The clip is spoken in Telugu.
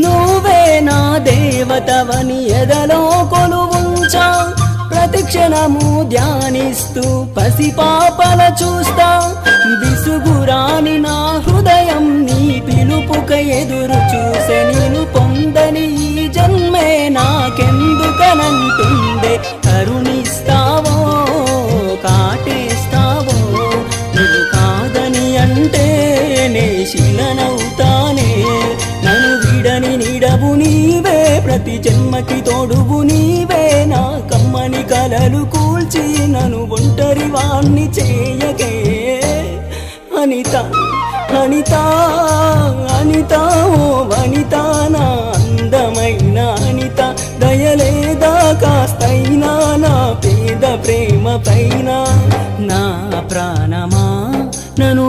నువ్వే నా దేవతవని ఎదలో కొలువుంచా ప్రతి క్షణము ధ్యానిస్తూ పసిపాపల చూస్తా విసుగురాని నా హృదయం నీ పిలుపుక ఎదురు చూసే నేను పొందని ఈ జన్మే నాకెందుకనంటుండే కరుణిస్తావో కాటేస్తావో నువ్వు కాదని అంటే నే శిలనవుతానే నన్ను విడని నీడవు నీవే ప్రతి జన్మకి తోడువు నీవే నా కమ్మని కలలు కూల్చి నన్ను ఒంటరి వాణ్ణి చేయగే అనిత అనిత అనిత ఓ వనిత నా అందమైన అనిత దయలేదా కాస్తైనా నా పేద ప్రేమ పైన నా ప్రాణమా నన్ను